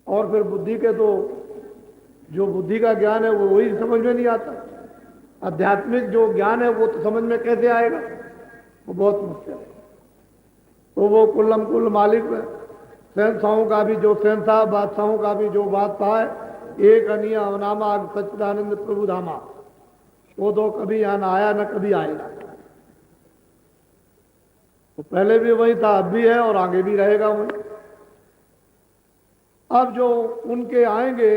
और फिर बुद्धि के तो जो बुद्धि का ज्ञान है वो वही समझ में नहीं आता। आध्यात्मिक जो ज्ञान है वो तो समझ में कैसे आएगा, वो बहुत मुश्किल है। तो वो कुल्लम कुल मालिक है, शहंशाहों का भी जो शहंशाह, बादशाहों का भी जो बादशाह है, एक अनिया अवनामा सच्चिदानंद प्रभु धामा, वो तो कभी यहाँ न आया न कभी आएगा। तो पहले भी वही था, अब भी है और आगे भी रहेगा वही। अब जो उनके आएंगे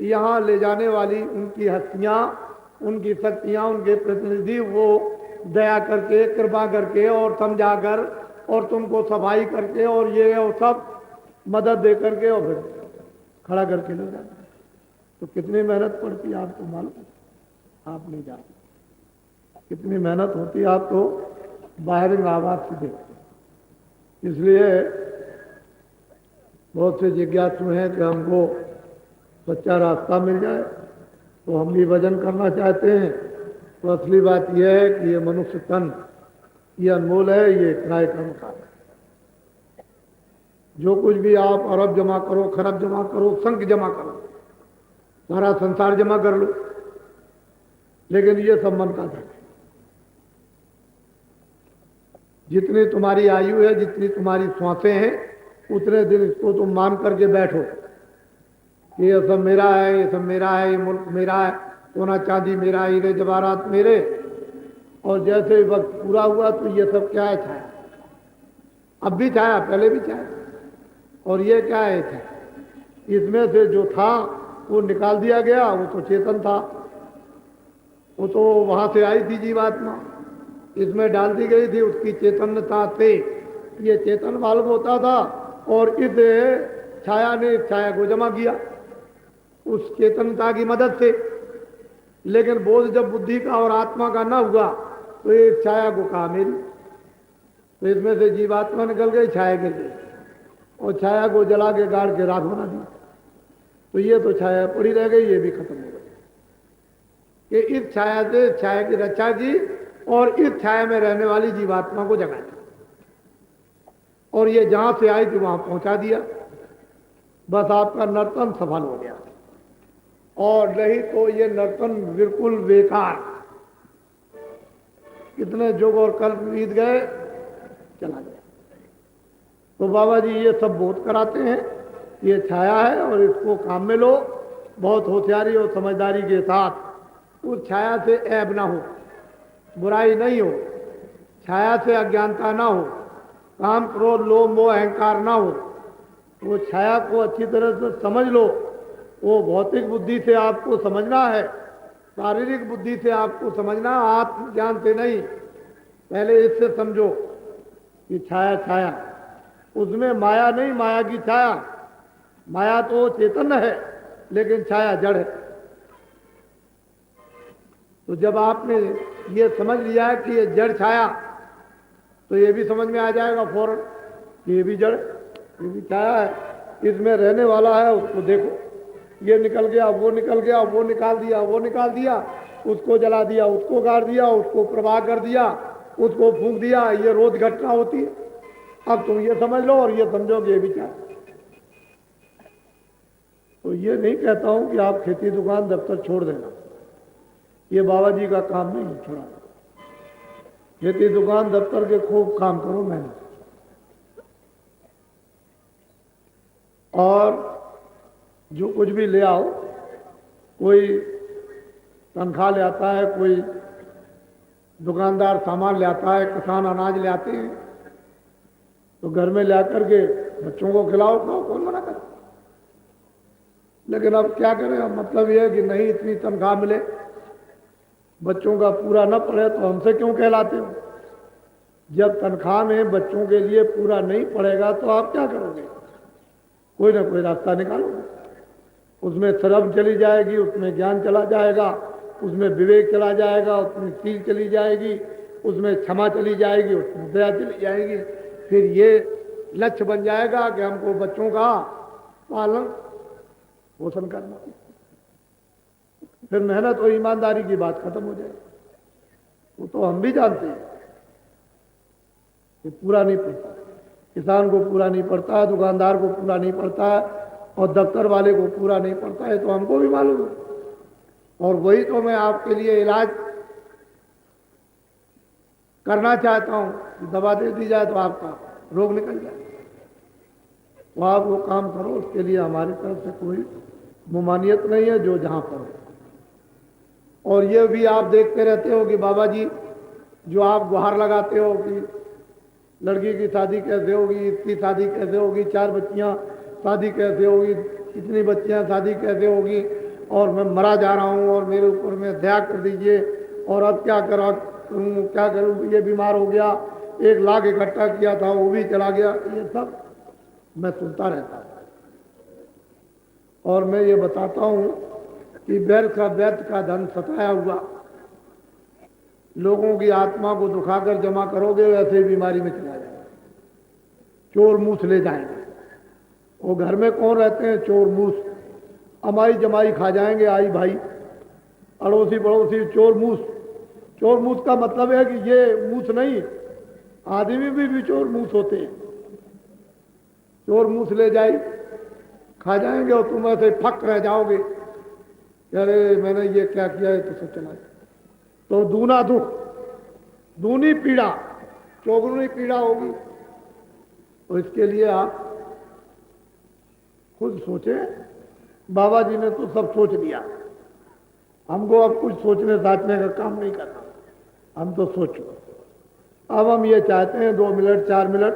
यहाँ ले जाने वाली उनकी हस्तियाँ, उनकी शक्तियाँ, उनके प्रतिनिधि, वो दया करके, कृपा करके और समझा कर और तुमको सफाई करके और ये और सब मदद दे करके और फिर खड़ा करके ले जाते। तो कितनी मेहनत पड़ती है आपको मालूम? आप नहीं जानते कितनी मेहनत होती है, आप तो बाहरिंग आवाज से देखते। इसलिए बहुत से जिज्ञासु हैं कि हमको सच्चा रास्ता मिल जाए, तो हम भी भजन करना चाहते हैं। तो असली बात यह है कि ये मनुष्य तन ये अनमोल है, ये किराए का मकान है। जो कुछ भी आप अरब जमा करो, खरब जमा करो, संख जमा करो, सारा संसार जमा कर लो, लेकिन ये सब मन का धन है। जितनी तुम्हारी आयु है, जितनी तुम्हारी श्वासें हैं, उतने दिन इसको तुम मान करके बैठो कि ये सब मेरा है, ये सब मेरा है, ये मुल्क मेरा है, सोना चांदी मेरा, हीरे जवाहरात मेरे। और जैसे वक्त पूरा हुआ तो ये सब क्या है? छाया। अब भी छाया, पहले भी छाया, और ये क्या है? छाया। इसमें से जो था वो निकाल दिया गया, वो तो चेतन था, वो तो वहां से आई थी जीवात्मा, इसमें डाल दी गई थी, उसकी चेतनता से ये चेतन मालूम होता था। और इस छाया ने इस छाया को जमा किया उस चेतनता की मदद से। लेकिन बोध जब बुद्धि का और आत्मा का ना हुआ तो ये छाया को कहा मेरी, तो इसमें से जीवात्मा निकल गई, छाया गिर गई, और छाया को जला के गाड़ के राख बना दी। तो ये तो छाया पड़ी रह गई, ये भी खत्म हो गई। कि इस छाया से छाया की रक्षा की और इस छाया में रहने वाली जीवात्मा को जगा दिया, और ये जहां से आई थी वहां पहुंचा दिया। बस आपका नर्तन सफल हो गया, और नहीं तो ये नर्तन बिल्कुल बेकार। कितने युग और कल्प बीत गए, चला गया। तो बाबा जी ये सब बोध कराते हैं, ये छाया है और इसको काम में लो, बहुत होशियारी और समझदारी के साथ। उस छाया से ऐब ना हो, बुराई नहीं हो, छाया से अज्ञानता ना हो, काम क्रोध लोभ मोह अहंकार ना हो। वो छाया को अच्छी तरह से समझ लो। वो भौतिक बुद्धि से आपको समझना है, शारीरिक बुद्धि से आपको समझना, आत्मज्ञान से नहीं। पहले इससे समझो कि छाया छाया, उसमें माया नहीं, माया की छाया। माया तो चेतन है, लेकिन छाया जड़ है। तो जब आपने ये समझ लिया है कि ये जड़ छाया, तो ये भी समझ में आ जाएगा फौरन कि ये भी जड़, ये भी छाया है, इसमें रहने वाला है, उसको देखो। ये निकल गया, वो निकल गया, वो निकाल दिया, वो निकाल दिया, उसको जला दिया, उसको गाड़ दिया, उसको प्रवाह कर दिया, उसको फूंक दिया। ये रोज घटना होती है। अब तुम ये समझ लो और ये समझो कि ये भी छाया। तो ये नहीं कहता हूं कि आप खेती दुकान दफ्तर छोड़ देना, ये बाबा जी का काम नहीं छोड़ा। खेती दुकान दफ्तर के खूब काम करो मेहनत, और जो कुछ भी ले आओ, कोई तनख्वाह ले आता है, कोई दुकानदार सामान ले आता है, किसान अनाज ले आते हैं, तो घर में ले आकर के बच्चों को खिलाओ खाओ, कौन मना करे। लेकिन अब क्या करें, अब मतलब यह है कि नहीं इतनी तनख्वाह मिले, बच्चों का पूरा न पड़े तो हमसे क्यों कहलाते हो। जब तनख्वाह में बच्चों के लिए पूरा नहीं पड़ेगा तो आप क्या करोगे? कोई ना कोई रास्ता निकालोगे। उसमें शर्म चली जाएगी, उसमें ज्ञान चला जाएगा, उसमें विवेक चला जाएगा, उसमें सील चली जाएगी, उसमें क्षमा चली जाएगी, उसमें दया चली जाएगी। फिर ये लक्ष्य बन जाएगा कि हमको बच्चों का पालन पोषण करना। फिर मेहनत और ईमानदारी की बात खत्म हो जाएगी। वो तो हम भी जानते हैं कि पूरा नहीं पड़ता, किसान को पूरा नहीं पड़ता, दुकानदार को पूरा नहीं पड़ता, और दफ्तर वाले को पूरा नहीं पड़ता है, तो हमको भी मालूम है। और वही तो मैं आपके लिए इलाज करना चाहता हूं कि दवा दे दी जाए तो आपका रोग निकल जाए। तो आप वो काम करो, उसके लिए हमारी तरफ से कोई मुमानियत नहीं है, जो जहां पर हो। और ये भी आप देखते रहते हो कि बाबा जी जो आप गुहार लगाते हो कि लड़की की शादी कैसे होगी, इसकी शादी कैसे होगी, 4 बच्चियां शादी कैसे होगी, कितनी बच्चियां शादी कैसे होगी, और मैं मरा जा रहा हूं और मेरे ऊपर में दया कर दीजिए, और अब क्या करूं क्या करूं, ये बीमार हो गया, 1 लाख इकट्ठा किया था वो भी चला गया, ये सब मैं सुनता रहता हूं। और मैं ये बताता हूं कि व्यर्थ का धन सताया हुआ लोगों की आत्मा को दुखाकर जमा करोगे, वैसे ही बीमारी में चला जाएगा। चोर मूस ले जाएंगे। वो घर में कौन रहते हैं? चोर मूस। अमाई जमाई खा जाएंगे, आई भाई, अड़ोसी पड़ोसी, चोर मूस। चोर मूस का मतलब है कि ये मूस नहीं, आदमी भी चोर मूस होते हैं। चोर मूस ले जाए, खा जाएंगे और तुम ऐसे फक रह जाओगे, अरे मैंने ये क्या किया है, तो सब चला। तो दूना दुख, दूनी पीड़ा, चौगुनी पीड़ा होगी। तो इसके लिए आप खुद सोचें। बाबा जी ने तो सब सोच लिया, हमको अब कुछ सोचने साचने का काम नहीं करना, हम तो सोचो। अब हम ये चाहते हैं 2 मिनट, 4 मिनट,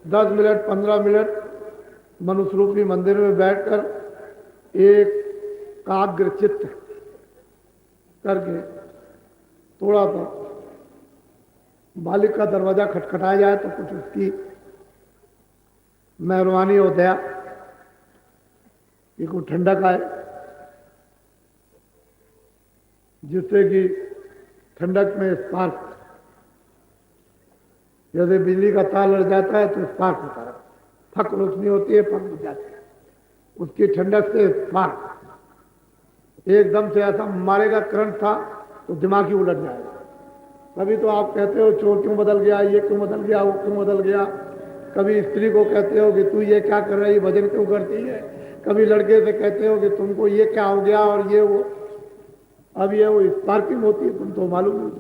10 मिनट, 15 मिनट मनुष्य रूपी मंदिर में बैठकर एक काग्र चित्त करके थोड़ा सा मालिक का दरवाजा खटखटाया जाए, तो कुछ उसकी मेहरबानी हो दया कि कोई ठंडक आए, जिससे कि ठंडक में स्पार्क, जैसे बिजली का तार लग जाता है तो स्पार्क होता है, फक रोशनी होती है, फक बुझ जाती है, उसकी ठंडक से स्पार्क एकदम से ऐसा मारेगा, करंट था तो दिमाग ही उलट जाएगा। कभी तो आप कहते हो चोर क्यों बदल गया, ये क्यों बदल गया, वो क्यों बदल गया। कभी स्त्री को कहते हो कि तू ये क्या कर रही, भजन क्यों करती है। कभी लड़के से कहते हो कि तुमको ये क्या हो गया, और ये वो। अब ये वो स्पार्किंग होती है, तुम तो मालूम नहीं,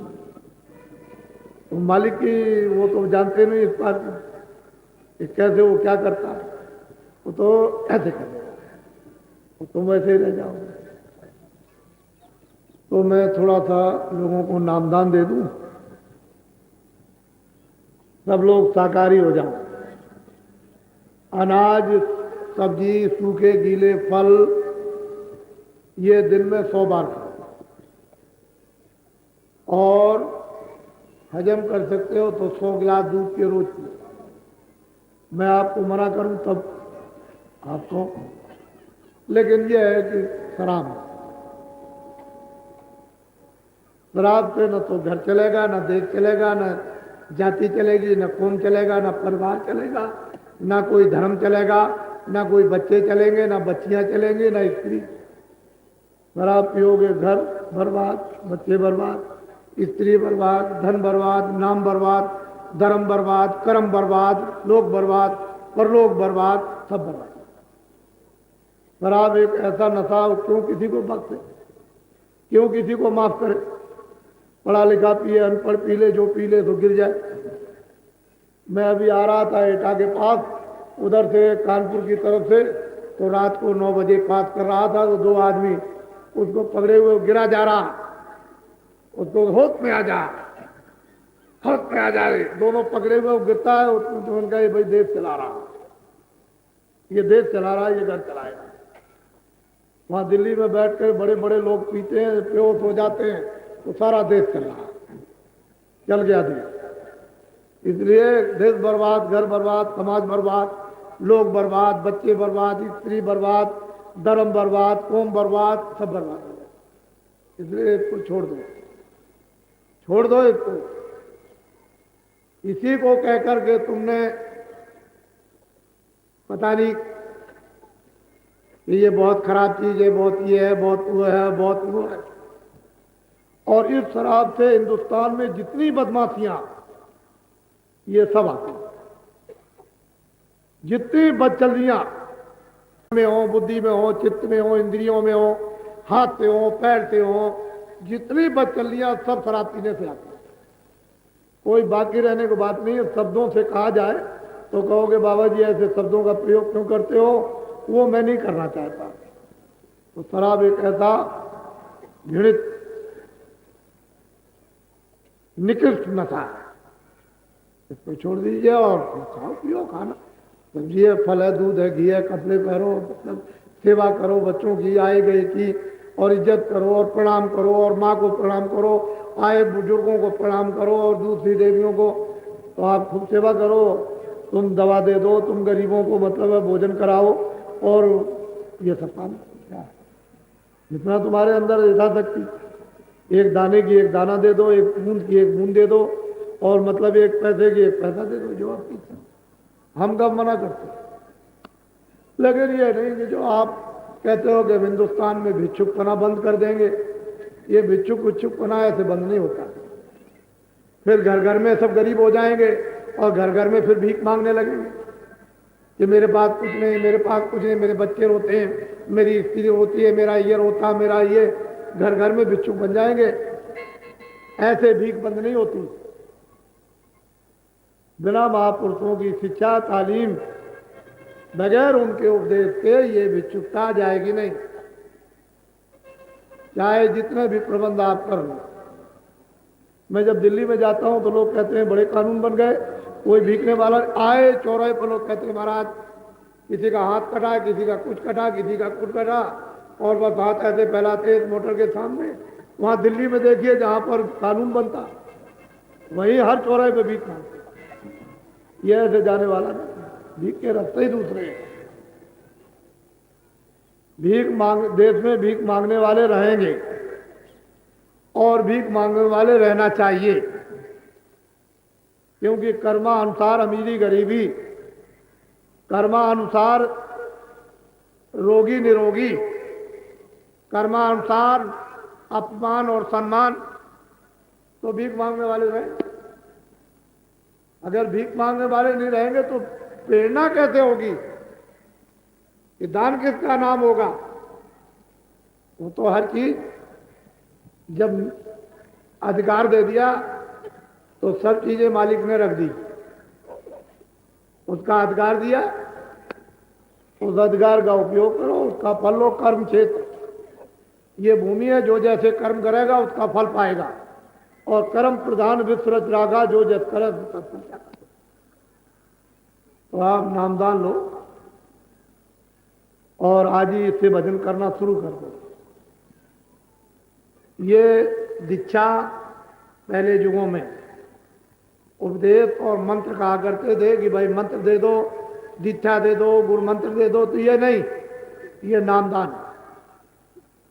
तो मालिक की वो तो जानते नहीं स्पार्किंग कैसे, वो क्या करता है, वो तो ऐसे कर देगा, तो तुम वैसे ही रह जाओगे। तो मैं थोड़ा सा लोगों को नामदान दे दूं, सब लोग शाकाहारी हो जाओ। अनाज, सब्जी, सूखे गीले फल, ये दिन में 100 बार खाओ, और हजम कर सकते हो तो 100 गिलास दूध के रोज पियो। मैं आपको मना करूं तब आपको, लेकिन ये है कि शराब से न तो घर चलेगा, न देश चलेगा, न जाति चलेगी, न कौम चलेगा, न परिवार चलेगा, न कोई धर्म चलेगा, न कोई बच्चे चलेंगे, न बच्चियां चलेंगी, न स्त्री। शराब पियोगे, घर बर्बाद, बच्चे बर्बाद, स्त्री बर्बाद, धन बर्बाद, नाम बर्बाद, धर्म बर्बाद, कर्म बर्बाद, लोक बर्बाद, परलोक बर्बाद, सब बर्बाद। शराब एक ऐसा नशा, क्यों किसी को बख्शे, क्यों किसी को माफ करे। पढ़ा लिखा पिए, अनपढ़ पी ले, जो पी ले तो गिर जाए। मैं अभी आ रहा था एटा के पास, उधर से कानपुर की तरफ से, तो रात को 9 बजे पास कर रहा था, तो 2 आदमी उसको पकड़े हुए गिरा जा रहा, उसको होश में आ जा, होश में आ जा रहे, दोनों पकड़े हुए, वो गिरता है, उसको उनका ये भाई देश चला रहा, ये देश चला रहा है, ये घर चलाएगा। वहां दिल्ली में बैठ कर बड़े बड़े लोग पीते हैं, बेहोश हो जाते हैं, तो सारा देश चल रहा, चल गया देश। इसलिए देश बर्बाद, घर बर्बाद, समाज बर्बाद, लोग बर्बाद, बच्चे बर्बाद, स्त्री बर्बाद, धर्म बर्बाद, कौम बर्बाद, सब बर्बाद हो जाए। इसलिए इसको छोड़ दो, छोड़ दो इसको। इसी को कहकर के तुमने पता नहीं कि ये बहुत खराब चीज है, बहुत ये है, बहुत वो है, बहुत वो है। और इस शराब से हिंदुस्तान में जितनी बदमाशियां, ये सब आती, जितनी बदचलियां, में हो, बुद्धि में हो, चित्त में हो, इंद्रियों में हो, हाथ से हो, पैर से हो, जितनी बदचलियां सब शराब पीने से आती है। कोई बाकी रहने को बात नहीं है। शब्दों से कहा जाए तो कहोगे बाबा जी ऐसे शब्दों का प्रयोग क्यों करते हो, वो मैं नहीं करना चाहता। तो शराब एक ऐसा घृणित निकृष्ट नशा है, इसको छोड़ दीजिए और खाओ पियो, खाना सब्जी है, फल है, दूध है, घी है, कपड़े पहनो, मतलब सेवा करो बच्चों की, आए गए की, और इज्जत करो और प्रणाम करो, और माँ को प्रणाम करो, आए बुजुर्गों को प्रणाम करो, और दूसरी देवियों को तो आप खूब सेवा करो। तुम दवा दे दो, तुम गरीबों को मतलब है भोजन कराओ, और ये सब काम क्या है? जितना तुम्हारे अंदर यथाशक्ति, एक दाने की एक दाना दे दो, एक बूंद की एक बूंद दे दो, और मतलब एक पैसे की एक पैसा दे दो, जो आपकी इच्छा। हम कब मना करते? लेकिन ये नहीं कि जो आप कहते हो कि हिंदुस्तान में भिक्षुकपना बंद कर देंगे, ये भिक्षुक उच्छुकपना ऐसे बंद नहीं होता। फिर घर घर में सब गरीब हो जाएंगे और घर घर में फिर भीख मांगने लगेंगे कि मेरे पास कुछ नहीं, मेरे पास कुछ नहीं, मेरे बच्चे रोते हैं, मेरी स्त्री रोती है, मेरा ये रोता, मेरा ये, घर घर में भिक्षुक बन जाएंगे। ऐसे भीख बंद नहीं होती। बिना महापुरुषों की शिक्षा तालीम, बगैर उनके उपदेश के ये भिक्षुकता जाएगी नहीं, चाहे जितने भी प्रबंध आप कर लो। मैं जब दिल्ली में जाता हूं तो लोग कहते हैं बड़े कानून बन गए, कोई भीखने वाला आए चौराहे पर, लोग कहते हैं महाराज किसी का हाथ कटा, किसी का कुछ कटा, किसी का कुछ कटा, और बस हाथ ऐसे फैलाते मोटर के सामने। वहां दिल्ली में देखिए जहां पर कानून बनता, वहीं हर चौराहे पे भीख मांगते। ये ऐसे जाने वाला नहीं, भीख के रास्ते ही दूसरे हैं। भीख मांग, देश में भीख मांगने वाले रहेंगे और भीख मांगने वाले रहना चाहिए, क्योंकि कर्मानुसार अमीरी गरीबी, कर्मानुसार रोगी निरोगी, कर्मानुसार अपमान और सम्मान, तो भीख मांगने वाले रहेंगे। अगर भीख मांगने वाले नहीं रहेंगे तो प्रेरणा कैसे होगी कि दान किसका नाम होगा? वो तो हर चीज जब अधिकार दे दिया तो सब चीजें मालिक ने रख दी, उसका अधिकार दिया, उस अधिकार का उपयोग करो, उसका फल लो। कर्म क्षेत्र ये भूमि है, जो जैसे कर्म करेगा उसका फल पाएगा, और कर्म प्रधान विश्व रच रागा, जो जैसे करे तो आप नामदान लो और आज ही इससे भजन करना शुरू कर दो। ये दीक्षा पहले युगों में उपदेश और मंत्र कहा करते थे कि भाई मंत्र दे दो, दीक्षा दे दो, गुरु मंत्र दे दो, तो ये नहीं, ये नामदान है।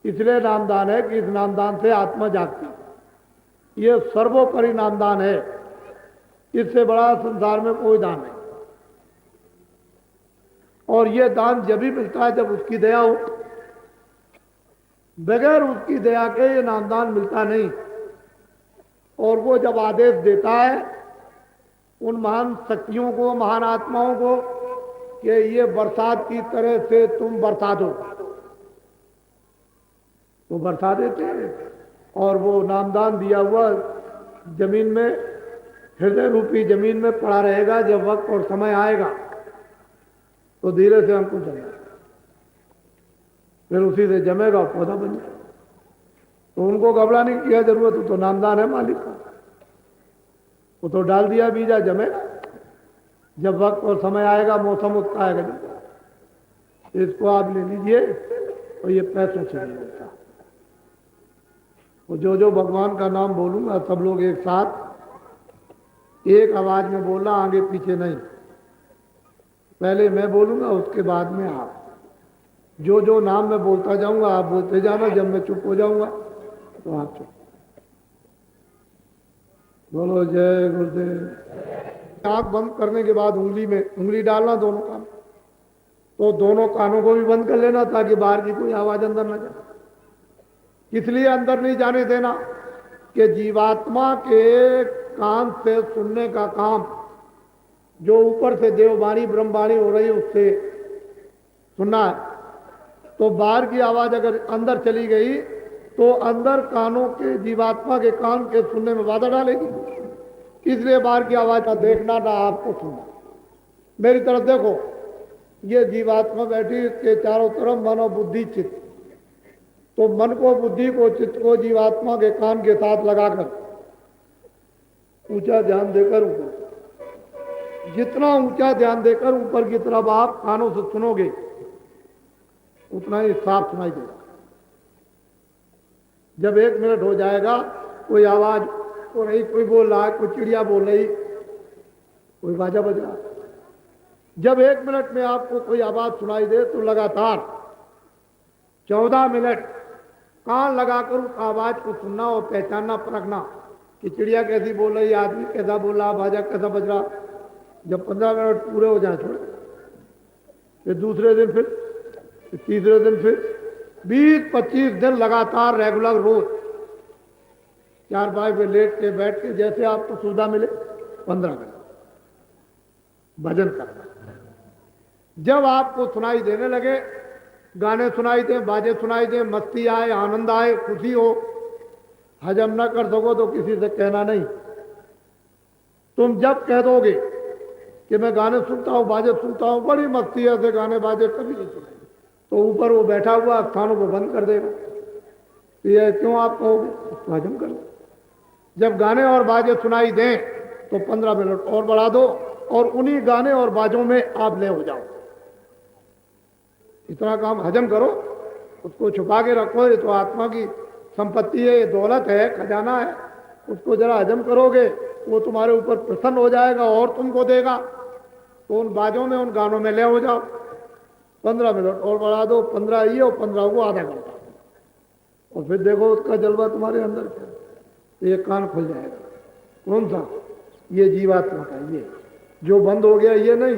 इसलिए नामदान है कि इस नामदान से आत्मा जागती है। ये सर्वोपरि नामदान है, इससे बड़ा संसार में कोई दान नहीं। और ये दान जब भी मिलता है जब उसकी दया हो, बगैर उसकी दया के ये नामदान मिलता नहीं। और वो जब आदेश देता है उन महान शक्तियों को, महान आत्माओं को कि ये बरसात की तरह से तुम बरसा दो, तो बरसा देते हैं। और वो नामदान दिया हुआ जमीन में, हृदय रूपी जमीन में पड़ा रहेगा। जब वक्त और समय आएगा तो धीरे से हमको जमेगा, फिर उसी से जमेगा, पौधा बन जाएगा। तो उनको घबराने की क्या जरूरत है, तो नामदान है मालिक का, वो तो डाल दिया बीजा, जमेगा। जब वक्त और समय आएगा, मौसम उसका आएगा, इसको आप ले लीजिए और ये पैसों से नहीं होता। तो जो भगवान का नाम बोलूंगा सब लोग एक साथ एक आवाज में बोलना, आगे पीछे नहीं। पहले मैं बोलूंगा, उसके बाद में आप। जो नाम मैं बोलता जाऊंगा आप बोलते जाना, जब मैं चुप हो जाऊंगा तो आप चुप। बोलो जय गुरुदेव। आंख बंद करने के बाद उंगली में उंगली डालना दोनों कान, तो दोनों कानों को भी बंद कर लेना ताकि बाहर की कोई आवाज अंदर न जाए। इसलिए अंदर नहीं जाने देना कि जीवात्मा के कान से सुनने का काम, जो ऊपर से देववाणी ब्रह्मवाणी हो रही है उससे सुनना है, तो बाहर की आवाज अगर अंदर चली गई तो अंदर कानों के जीवात्मा के कान के सुनने में बाधा डालेगी। इसलिए बाहर की आवाज का देखना ना आपको सुनना। मेरी तरफ देखो, ये जीवात्मा बैठी, इसके चारों तरफ मन और बुद्धि चित्त। तो मन को, बुद्धि को, चित्त को जीवात्मा के कान के साथ लगाकर ऊंचा ध्यान देकर ऊपर, जितना ऊंचा ध्यान देकर ऊपर की तरफ आप कानों से सुनोगे उतना ही साफ सुनाई देगा। जब 1 मिनट हो जाएगा, कोई आवाज हो रही, कोई बोल रहा है, कोई चिड़िया बोल रही, कोई बाजा बज रहा, जब 1 मिनट में आपको कोई आवाज सुनाई दे तो लगातार 14 मिनट कान लगाकर उस आवाज को सुनना और पहचानना, परखना कि चिड़िया कैसी बोल रही, आदमी कैसा बोल रहा, बाजा कैसा बज रहा। जब 15 मिनट पूरे हो जाए छोड़े, फिर दूसरे दिन, फिर तीसरे दिन, फिर 20-25 दिन लगातार रेगुलर रोज चारपाई पे लेट के बैठ के जैसे आपको सुविधा मिले 15 मिनट भजन करना। जब आपको सुनाई देने लगे, गाने सुनाई दे, बाजे सुनाई दे, मस्ती आए, आनंद आए, खुशी हो, हजम न कर सको तो किसी से कहना नहीं। तुम जब कह दोगे कि मैं गाने सुनता हूं, बाजे सुनता हूं, बड़ी मस्ती है, ऐसे गाने बाजे कभी नहीं सुने, तो ऊपर वो बैठा हुआ स्थानों को बंद कर देगा। तो ये क्यों आप कहोगे, उसको हजम कर लो। जब गाने और बाजे सुनाई दें तो 15 मिनट और बढ़ा दो और उन्हीं गाने और बाजों में आप ले हो जाओ। इतना काम हजम करो, उसको छुपा के रखो। ये तो आत्मा की संपत्ति है, ये दौलत है, खजाना है। उसको जरा हजम करोगे, वो तुम्हारे ऊपर प्रसन्न हो जाएगा और तुमको देगा। तो उन बाजों में, उन गानों में ले हो जाओ। 15 मिनट और बढ़ा दो, 15 ये और 15 को आधा घंटा, और फिर देखो उसका जलवा तुम्हारे अंदर क्या। तो ये कान खुल जाएगा। कौन सा? ये जीवात्मा का, ये जो बंद हो गया, ये नहीं,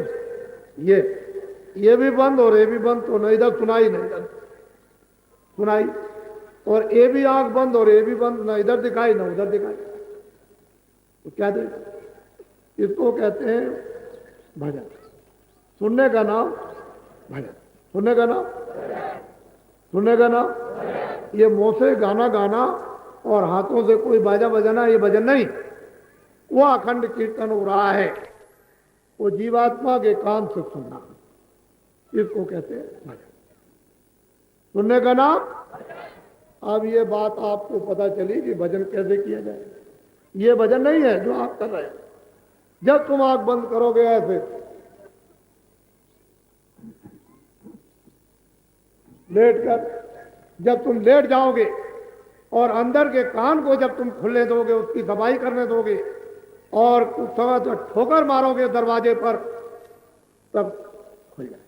ये भी बंद और ये भी बंद, तो न इधर सुनाई न इधर सुनाई, और ये भी आंख बंद और ये भी बंद, न इधर दिखाई न उधर दिखाई। तो क्या दे? इसको कहते हैं भजन। सुनने का नाम भजन, सुनने का नाम, सुनने का नाम। ये मुंह से गाना गाना और हाथों से कोई बाजा बजाना, ये भजन नहीं। वो अखंड कीर्तन हो रहा है, वो जीवात्मा के कान से सुनना, इसको कहते हैं भजन। सुनने का नाम। अब ये बात आपको पता चली कि भजन कैसे किया जाए। ये भजन नहीं है जो आप कर रहे हैं। जब तुम आंख बंद करोगे ऐसे, लेट कर, जब तुम लेट जाओगे और अंदर के कान को जब तुम खुलने दोगे, उसकी दबाई करने दोगे और कुछ समय तो ठोकर मारोगे दरवाजे पर, तब खुल जाए,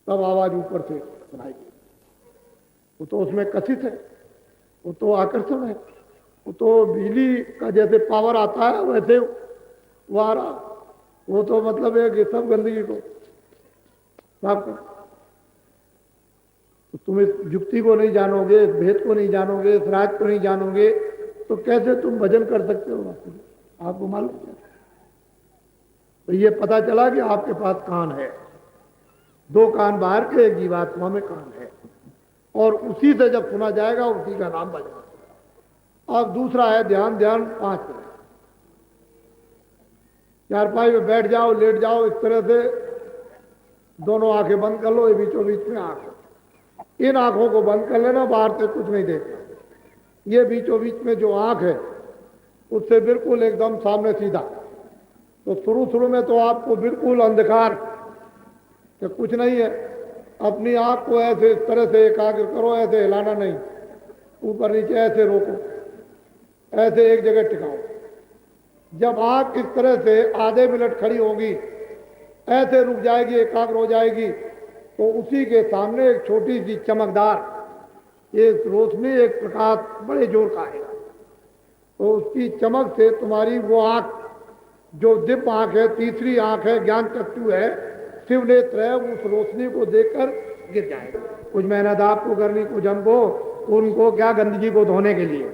तब आवाज ऊपर से सुनाएगी। वो तो उसमें कथित है, वो तो आकर्षण है, वो तो बिजली का जैसे पावर आता है वैसे वो आ रहा। वो तो मतलब है कि सब गंदगी को साफ कर। तो तुम इस युक्ति को नहीं जानोगे, इस भेद को नहीं जानोगे, इस राज को नहीं जानोगे, तो कैसे तुम भजन कर सकते हो? आपको मालूम है? तो ये पता चला कि आपके पास कान है, 2 कान बाहर के, एक जीवात्मा में कान है, और उसी से जब सुना जाएगा उसी का नाम भजन। अब दूसरा है ध्यान। ध्यान 5 मिनट, चारपाई में बैठ जाओ, लेट जाओ, इस तरह से दोनों आंखें बंद कर लो। ये बीचों बीच में आंख, इन आंखों को बंद कर लेना, बाहर से कुछ नहीं देखना। ये बीचों बीच में जो आंख है उससे बिल्कुल एकदम सामने सीधा। तो शुरू में तो आपको बिल्कुल अंधकार कि कुछ नहीं है। अपनी आंख को ऐसे इस तरह से एकाग्र करो, ऐसे हिलाना नहीं, ऊपर नीचे ऐसे रोको, ऐसे एक जगह टिकाओ। जब आंख इस तरह से आधे मिनट खड़ी होगी, ऐसे रुक जाएगी, एकाग्र हो जाएगी, तो उसी के सामने एक छोटी सी चमकदार एक रोशनी, एक प्रकाश बड़े जोर का आएगा। तो उसकी चमक से तुम्हारी वो आंख जो दिव्य आंख है, तीसरी आंख है, ज्ञान चक्षु है, शिव नेत्र है, उस रोशनी को देखकर गिर जाएगा। कुछ मेहनत आपको करनी, कुछ हमको, उनको क्या, गंदगी को धोने के लिए।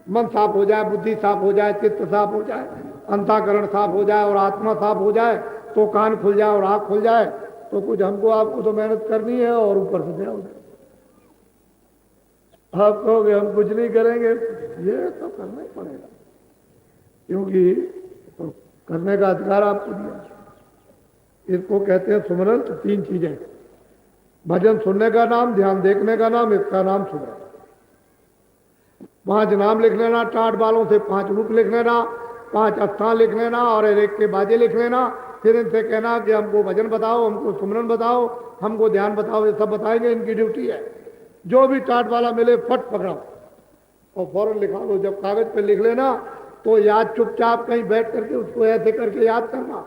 मन साफ हो जाए, बुद्धि साफ हो जाए, चित्त साफ हो जाए, अंतःकरण साफ हो जाए और आत्मा साफ हो जाए, तो कान खुल जाए और आंख खुल जाए, तो कुछ हमको आपको तो मेहनत करनी है और ऊपर से दे आप कहोगे हम कुछ नहीं करेंगे, ये तो करना ही पड़ेगा, क्योंकि तो करने का अधिकार आपको दिया। इसको कहते हैं सुमरन। तो 3 चीजें, भजन सुनने का नाम, ध्यान देखने का नाम, इसका नाम सुमरन। 5 नाम लिख लेना, टाट बालों से 5 रूप लिख लेना, 5 स्थान लिख लेना और एक के बाजे लिख लेना। फिर इनसे कहना कि हमको भजन बताओ, हमको सुमरन बताओ, हमको ध्यान बताओ। ये सब बताएंगे, इनकी ड्यूटी है। जो भी टाट वाला मिले फट पकड़ो और फौरन लिखा लो। जब कागज पे लिख लेना तो याद चुपचाप कहीं बैठ करके उसको ऐसे करके याद करना।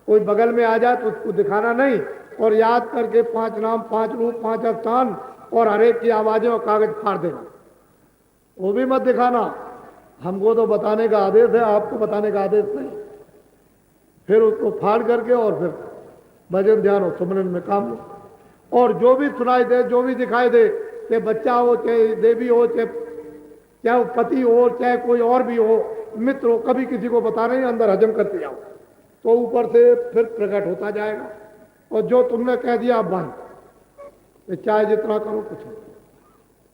कोई बगल में आ जाए तो उसको दिखाना नहीं, और याद करके 5 नाम, 5 रूप, 5 स्थान और हर एक की आवाजें और कागज फाड़ देना। वो भी मत दिखाना, हमको तो बताने का आदेश है, आपको बताने का आदेश नहीं। फिर उसको फाड़ करके और फिर भजन ध्यान और सुमरन में काम लो। और जो भी सुनाई दे, जो भी दिखाई दे, चाहे बच्चा हो, चाहे देवी हो, चाहे वो पति हो, चाहे कोई और भी हो, मित्र हो, कभी किसी को बता नहीं, अंदर हजम करते जाओ तो ऊपर से फिर प्रकट होता जाएगा। और जो तुमने कह दिया बंद, चाहे जितना करो कुछ नहीं।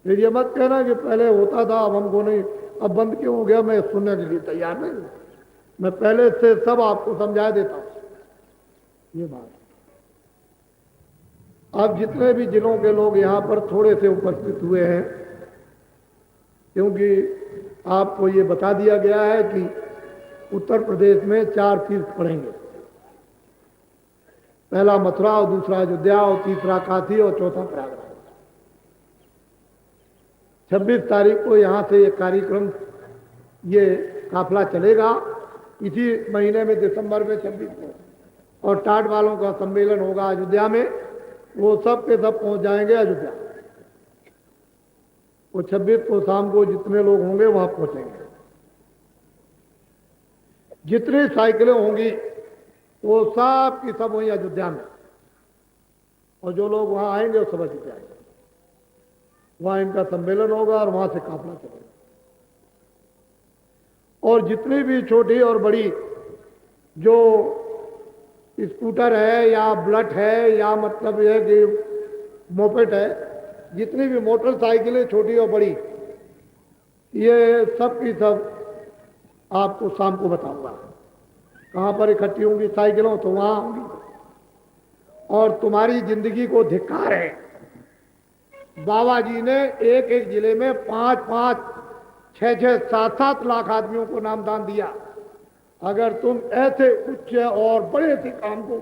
फिर ये मत कहना कि पहले होता था अब हमको नहीं, अब बंद क्यों हो गया। मैं सुनने के लिए तैयार नहीं हूं, मैं पहले से सब आपको समझा देता हूं ये बात। अब जितने भी जिलों के लोग यहाँ पर थोड़े से उपस्थित हुए हैं, क्योंकि आपको ये बता दिया गया है कि उत्तर प्रदेश में 4 तीर्थ पड़ेंगे। पहला मथुरा और दूसरा अयोध्या और तीसरा काशी और चौथा प्रयागराज। 26 तारीख को यहाँ से ये कार्यक्रम, ये काफिला चलेगा। इसी महीने में दिसंबर में 26 को, और टाट वालों का सम्मेलन होगा अयोध्या में। वो सब के सब पहुंच जाएंगे अयोध्या। वो 26 को शाम को जितने लोग होंगे वहां पहुंचेंगे। जितनी साइकिलें होंगी वो सब की सब वहीं अयोध्या में, और जो लोग वहां आएंगे वो सब अयोध्या आएंगे। वहां इनका सम्मेलन होगा और वहां से काफिला चलेगा। और जितनी भी छोटी और बड़ी जो स्कूटर है या बुलेट है या मतलब यह कि मोपेड है, जितनी भी मोटरसाइकिलें छोटी और बड़ी, ये सब की सब आपको शाम को बताऊंगा। कहाँ पर इकट्ठी होंगी साइकिलों, तो वहां होंगी। और तुम्हारी जिंदगी को धिक्कार है, बाबा जी ने एक एक जिले में 5-5, 6-6, 7-7 लाख आदमियों को नामदान दिया। अगर तुम ऐसे उच्च और बड़े से काम को,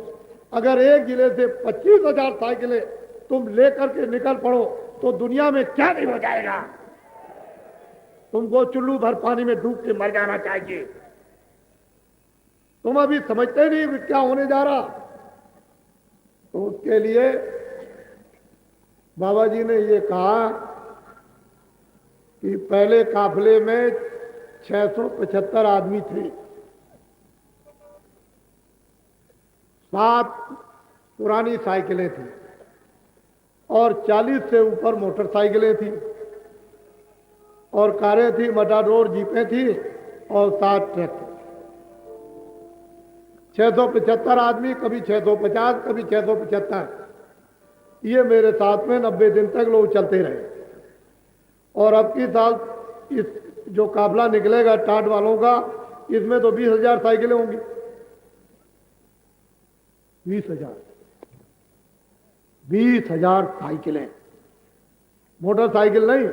अगर एक जिले से 25,000 साइकिलें तुम लेकर के निकल पड़ो तो दुनिया में क्या नहीं हो जाएगा। तुमको चुल्लू भर पानी में डूब के मर जाना चाहिए। तुम अभी समझते नहीं कि क्या होने जा रहा। तो उसके लिए बाबा जी ने ये कहा कि पहले काफिले में 675 आदमी थे, 7 पुरानी साइकिलें थी और 40 से ऊपर मोटरसाइकिलें थी और कारें थी, मटाडोर जीपें थी और 7 ट्रक थे। 675 आदमी, कभी 650, कभी 675। ये मेरे साथ में 90 दिन तक लोग चलते रहे। और अब की साल इस जो काफिला निकलेगा टाट वालों का, इसमें तो 20,000 साइकिलें होंगी। 20,000 साइकिलें, मोटरसाइकिल नहीं,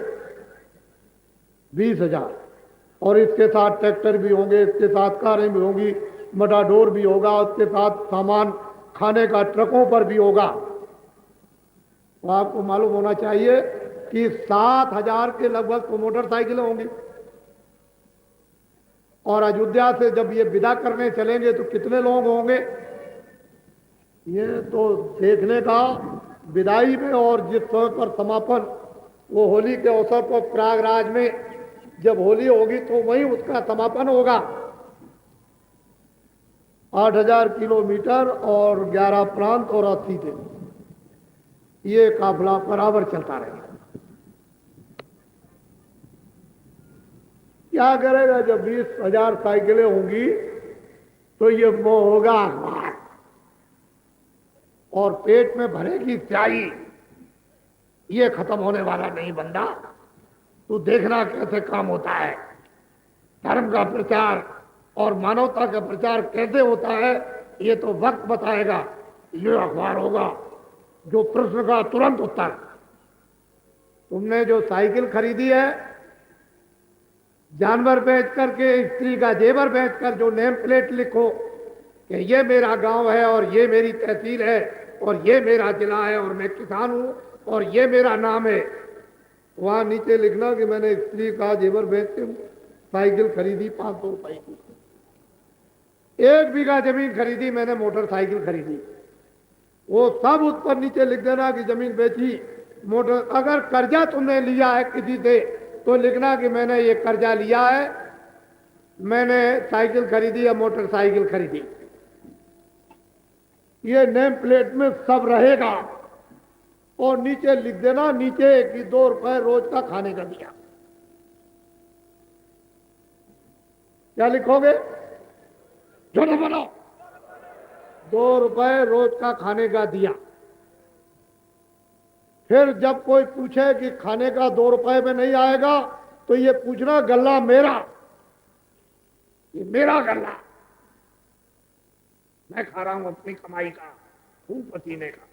20,000। और इसके साथ ट्रैक्टर भी होंगे, इसके साथ कारें भी होंगी, मटाडोर भी होगा, उसके साथ सामान खाने का ट्रकों पर भी होगा। तो आपको मालूम होना चाहिए कि 7,000 के लगभग तो मोटरसाइकिलें होंगी। और अयोध्या से जब ये विदा करने चलेंगे तो कितने लोग होंगे, ये तो देखने का विदाई में। और जिस समय पर समापन, वो होली के अवसर पर प्रयागराज में जब होली होगी तो वहीं उसका समापन होगा। 8,000 किलोमीटर और 11 प्रांत और 80 दिन ये काफिला बराबर चलता रहेगा। क्या करेगा जब 20,000 साइकिलें होंगी तो ये वो होगा अखबार। और पेट में भरेगी स्याही, ये खत्म होने वाला नहीं बंदा। तू देखना कैसे काम होता है। धर्म का प्रचार और मानवता का प्रचार कैसे होता है, ये तो वक्त बताएगा। ये अखबार होगा जो प्रश्न का तुरंत उत्तर। तुमने जो साइकिल खरीदी है, जानवर बेच करके, स्त्री का जेवर बेचकर जो नेम प्लेट लिखो कि ये मेरा गांव है और ये मेरी तहसील है और ये मेरा जिला है और मैं किसान हूं और ये मेरा नाम है, वहां नीचे लिखना कि मैंने स्त्री का जेवर बेच के साइकिल खरीदी 500 रुपए की, 1 बीघा जमीन खरीदी मैंने, मोटरसाइकिल खरीदी। वो सब उस पर नीचे लिख देना कि जमीन बेची, मोटर। अगर कर्जा तुमने लिया है किसी से तो लिखना कि मैंने ये कर्जा लिया है, मैंने साइकिल खरीदी या मोटरसाइकिल खरीदी। ये नेम प्लेट में सब रहेगा। और नीचे लिख देना नीचे कि 2 रुपए रोज का खाने का दिया। क्या लिखोगे? जो ना बनो, 2 रुपए रोज का खाने का दिया। फिर जब कोई पूछे कि खाने का 2 रुपए में नहीं आएगा तो ये पूछना गल्ला मेरा, ये मेरा गल्ला, मैं खा रहा हूं अपनी कमाई का, खून पसीने का।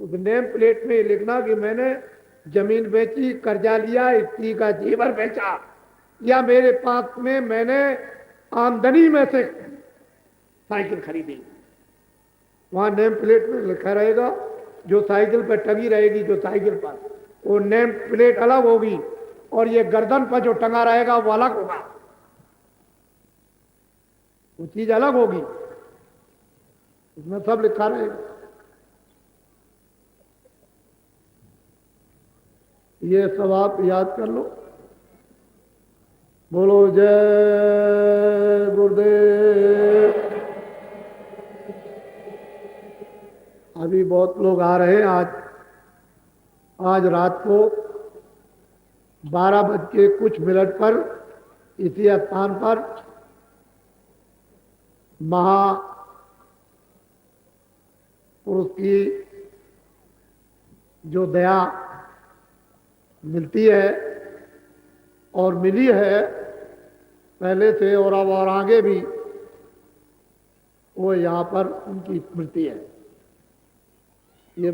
उस नेम प्लेट में लिखना कि मैंने जमीन बेची, कर्जा लिया, स्त्री का जेवर बेचा, या मेरे पास में मैंने आमदनी में से साइकिल खरीदी। वहां नेम प्लेट में लिखा रहेगा। जो साइकिल पर टंगी रहेगी, जो साइकिल पर, वो नेम प्लेट अलग होगी और ये गर्दन पर जो टंगा रहेगा वो अलग होगा, वो चीज अलग होगी, उसमें सब लिखा रहेगा। ये सब आप याद कर लो। बोलो जय गुरुदेव। अभी बहुत लोग आ रहे हैं। आज रात को 12:00 पर इसी स्थान पर महापुरुष की जो दया मिलती है और मिली है पहले से और अब और आगे भी, वो यहाँ पर उनकी स्मृति है।